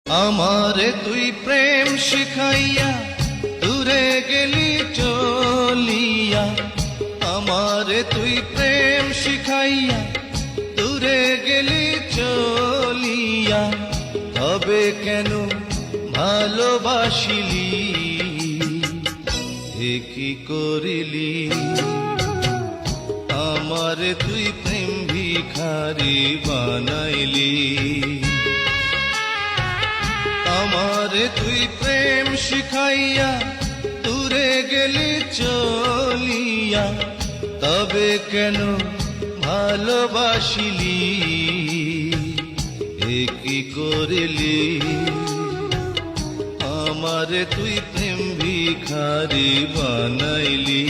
আমারে তুই প্রেম শিখাইয়া দূরে গেলি চলিয়া, আমারে তুই প্রেম শিখাইয়া দূরে গেলি চলিয়া, তবে কেন ভালোবাসিলি, এ কি করিলি? আমারে তুই প্রেম ভিখারি বানাইলি, আমারে তুই প্রেম শিখাইয়া দূরে গেলি চলিয়া, তবে কেন ভালোবাসিলি, এ কি করিলি? আমারে তুই প্রেম ভিখারি বানাইলি।